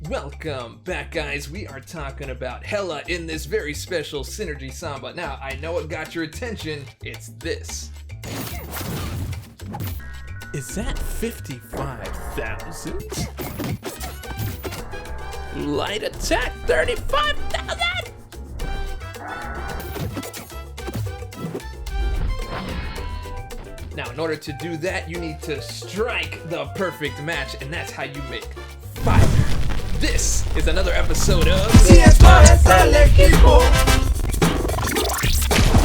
Welcome back, guys. We are talking about Hela in this very special Synergy Samba. Now, I know what got your attention. It's this. Is that 55,000? Light attack 35,000? Now, in order to do that, you need to strike the perfect match, and that's how you make fire. This is another esto es el equipo.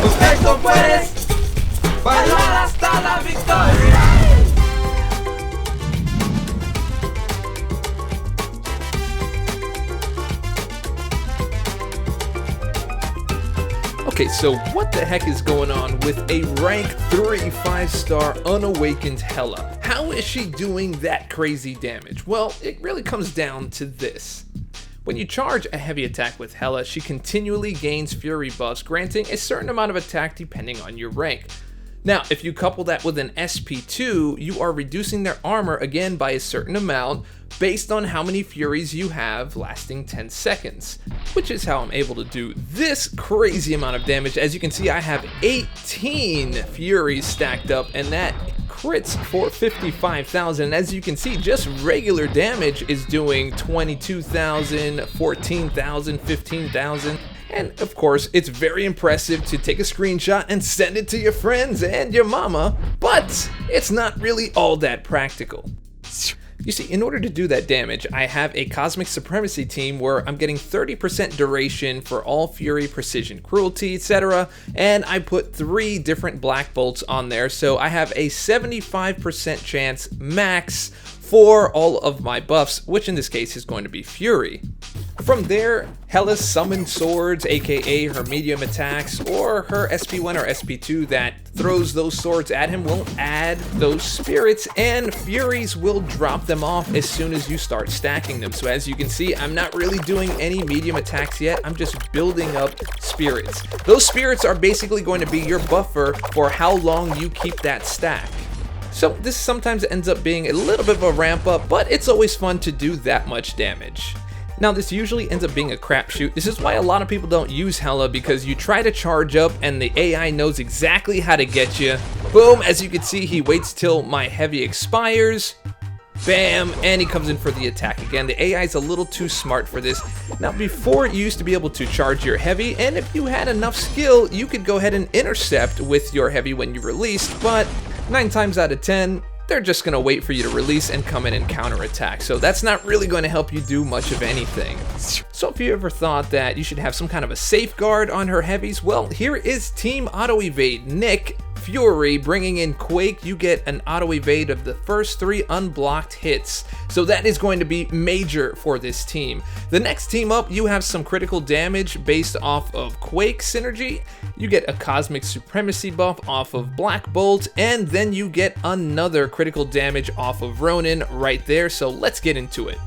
Perfecto, puedes bailar hasta la victoria. Okay, so what the heck is going on with a rank 3 5-star unawakened Hela? How is she doing that crazy damage? Well, it really comes down to this. When you charge a heavy attack with Hela, she continually gains fury buffs, granting a certain amount of attack depending on your rank. Now, if you couple that with an SP2, you are reducing their armor again by a certain amount based on how many furies you have lasting 10 seconds, which is how I'm able to do this crazy amount of damage. As you can see, I have 18 furies stacked up, and that crits for 55,000. And as you can see, just regular damage is doing 22,000, 14,000, 15,000. And of course, it's very impressive to take a screenshot and send it to your friends and your mama, but it's not really all that practical. You see, in order to do that damage, I have a Cosmic Supremacy team where I'm getting 30% duration for all Fury, Precision, Cruelty, etc. And I put 3 different Black Bolts on there, so I have a 75% chance max for all of my buffs, which in this case is going to be Fury. From there, Hela's summoned swords, aka her medium attacks, or her SP1 or SP2 that throws those swords at him will add those spirits, and Furies will drop them off as soon as you start stacking them. So as you can see, I'm not really doing any medium attacks yet, I'm just building up spirits. Those spirits are basically going to be your buffer for how long you keep that stack. So this sometimes ends up being a little bit of a ramp up, but it's always fun to do that much damage. Now, this usually ends up being a crapshoot. This is why a lot of people don't use Hela, because you try to charge up and the AI knows exactly how to get you. Boom, as you can see, he waits till my heavy expires. Bam, and he comes in for the attack again. The AI is a little too smart for this. Now, before you used to be able to charge your heavy, and if you had enough skill, you could go ahead and intercept with your heavy when you released, but 9 times out of 10, they're just going to wait for you to release and come in and counterattack. So that's not really going to help you do much of anything. So if you ever thought that you should have some kind of a safeguard on her heavies, well, here is Team Auto Evade. Nick, Fury, bringing in Quake, you get an auto evade of the first 3 unblocked hits. So that is going to be major for this team. The next team up, you have some critical damage based off of Quake synergy. You get a Cosmic Supremacy buff off of Black Bolt, and then you get another critical damage off of Ronin right there. So let's get into it.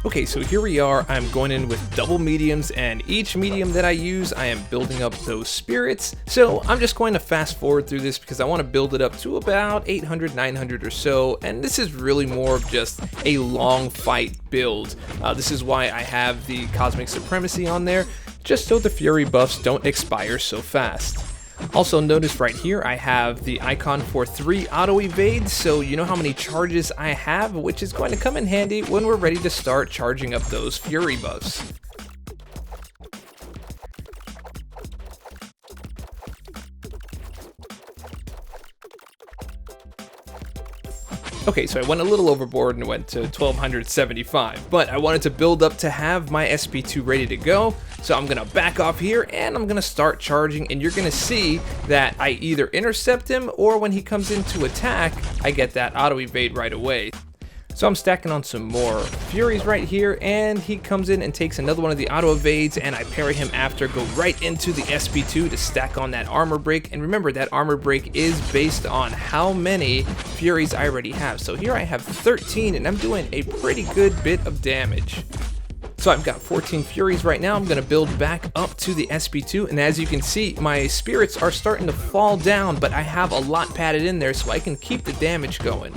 Okay, so here we are. I'm going in with double mediums, and each medium that I use, I am building up those spirits. So I'm just going to fast forward through this because I want to build it up to about 800, 900 or so, and this is really more of just a long fight build. This is why I have the Cosmic Supremacy on there, just so the Fury buffs don't expire so fast. Also notice right here I have the icon for 3 auto evades, so you know how many charges I have, which is going to come in handy when we're ready to start charging up those Fury buffs. Okay, so I went a little overboard and went to 1275, but I wanted to build up to have my SP2 ready to go. So I'm gonna back off here and I'm gonna start charging, and you're gonna see that I either intercept him or when he comes in to attack, I get that auto evade right away. So I'm stacking on some more Furies right here, and he comes in and takes another one of the auto evades, and I parry him after, go right into the SP2 to stack on that armor break. And remember, that armor break is based on how many Furies I already have. So here I have 13, and I'm doing a pretty good bit of damage. So I've got 14 Furies right now. I'm going to build back up to the SP2, and as you can see, my spirits are starting to fall down, but I have a lot padded in there so I can keep the damage going.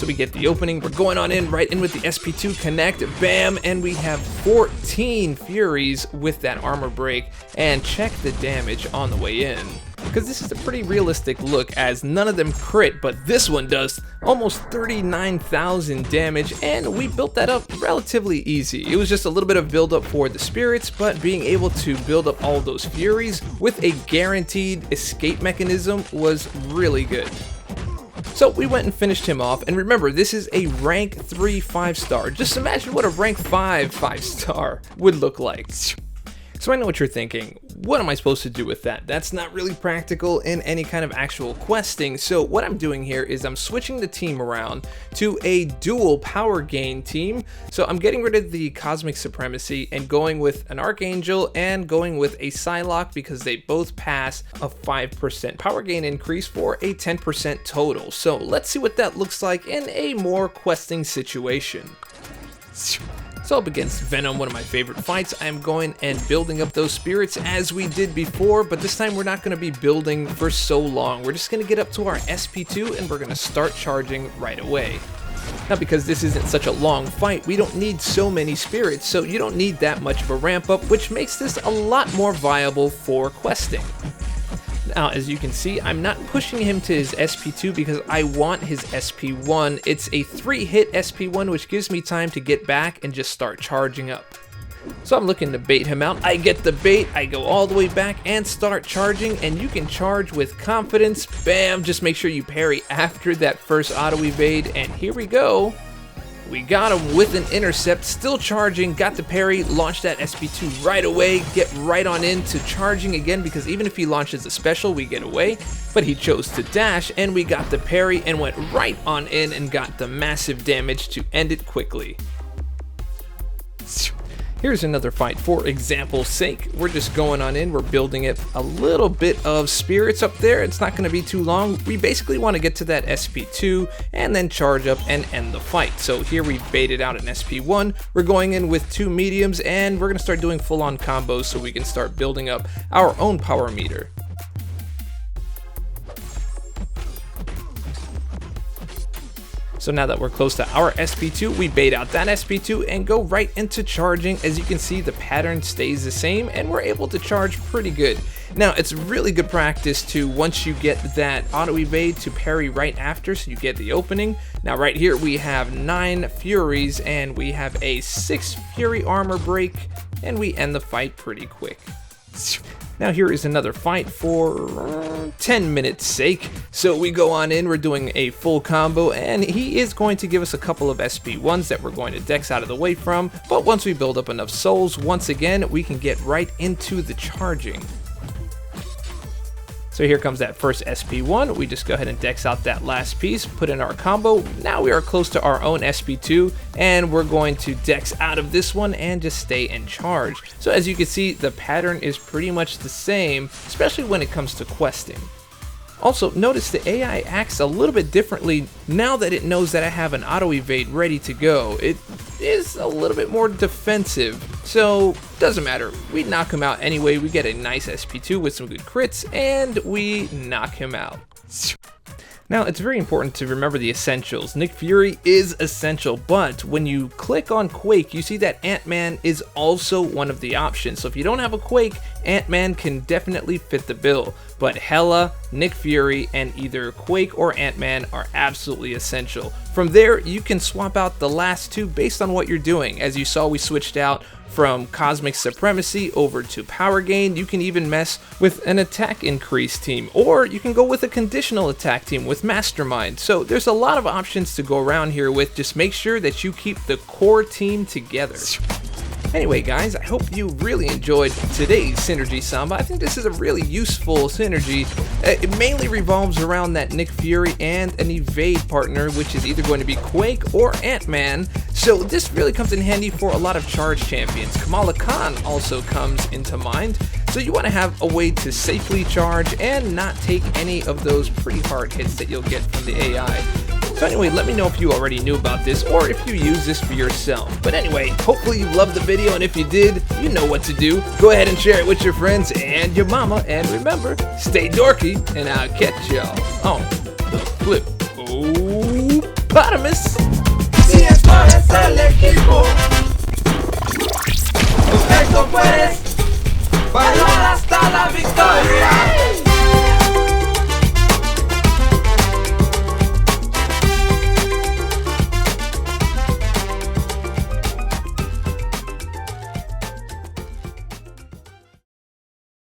So we get the opening, we're going on in, right in with the SP2 connect, bam, and we have 14 Furies with that armor break, and check the damage on the way in. Because this is a pretty realistic look, as none of them crit, but this one does almost 39,000 damage, and we built that up relatively easy. It was just a little bit of build up for the spirits, but being able to build up all those Furies with a guaranteed escape mechanism was really good. So we went and finished him off, and remember, this is a rank 3 5-star. Just imagine what a rank 5 5-star would look like. So I know what you're thinking, what am I supposed to do with that? That's not really practical in any kind of actual questing. So what I'm doing here is I'm switching the team around to a dual power gain team. So I'm getting rid of the Cosmic Supremacy and going with an Archangel and going with a Psylocke because they both pass a 5% power gain increase for a 10% total. So let's see what that looks like in a more questing situation. So up against Venom, one of my favorite fights, I'm going and building up those spirits as we did before, but this time we're not going to be building for so long. We're just going to get up to our SP2 and we're going to start charging right away. Now, because this isn't such a long fight, we don't need so many spirits, so you don't need that much of a ramp up, which makes this a lot more viable for questing. Now, as you can see, I'm not pushing him to his SP2 because I want his SP1. It's a 3-hit SP1, which gives me time to get back and just start charging up. So I'm looking to bait him out. I get the bait, I go all the way back and start charging, and you can charge with confidence. Bam, just make sure you parry after that first auto evade, and here we go. We got him with an intercept, still charging, got the parry, launched that SP2 right away, get right on into charging again because even if he launches a special, we get away, but he chose to dash and we got the parry and went right on in and got the massive damage to end it quickly. Here's another fight for example's sake. We're just going on in, we're building it a little bit of spirits up there. It's not going to be too long. We basically want to get to that SP2 and then charge up and end the fight. So here we baited out an SP1. We're going in with 2 mediums and we're going to start doing full-on combos so we can start building up our own power meter. So now that we're close to our SP2, we bait out that SP2 and go right into charging. As you can see, the pattern stays the same and we're able to charge pretty good. Now, it's really good practice to, once you get that auto evade, to parry right after so you get the opening. Now right here we have 9 Furies and we have a 6 Fury armor break and we end the fight pretty quick. Now here is another fight for 10 minutes sake. So we go on in, we're doing a full combo, and he is going to give us a couple of SP1s that we're going to dex out of the way from, but once we build up enough souls, once again, we can get right into the charging. So here comes that first SP1, we just go ahead and dex out that last piece, put in our combo. Now we are close to our own SP2, and we're going to dex out of this one and just stay in charge. So as you can see, the pattern is pretty much the same, especially when it comes to questing. Also, notice the AI acts a little bit differently now that it knows that I have an auto evade ready to go. It is a little bit more defensive, so doesn't matter. We knock him out anyway, we get a nice SP2 with some good crits, and we knock him out. Now, it's very important to remember the essentials. Nick Fury is essential, but when you click on Quake, you see that Ant-Man is also one of the options. So if you don't have a Quake, Ant-Man can definitely fit the bill. But Hela, Nick Fury, and either Quake or Ant-Man are absolutely essential. From there, you can swap out the last 2 based on what you're doing. As you saw, we switched out from Cosmic Supremacy over to Power Gain. You can even mess with an attack increase team, or you can go with a conditional attack team with Mastermind. So there's a lot of options to go around here with. Just make sure that you keep the core team together. Anyway guys, I hope you really enjoyed today's Synergy Samba. I think this is a really useful synergy. It mainly revolves around that Nick Fury and an evade partner, which is either going to be Quake or Ant-Man. So this really comes in handy for a lot of charge champions. Kamala Khan also comes into mind. So you want to have a way to safely charge and not take any of those pretty hard hits that you'll get from the AI. So anyway, let me know if you already knew about this or if you use this for yourself. But anyway, hopefully you loved the video, and if you did, you know what to do. Go ahead and share it with your friends and your mama, and remember, stay dorky, and I'll catch y'all on the flip. Oh. hippopotamus. Si escoges el equipo,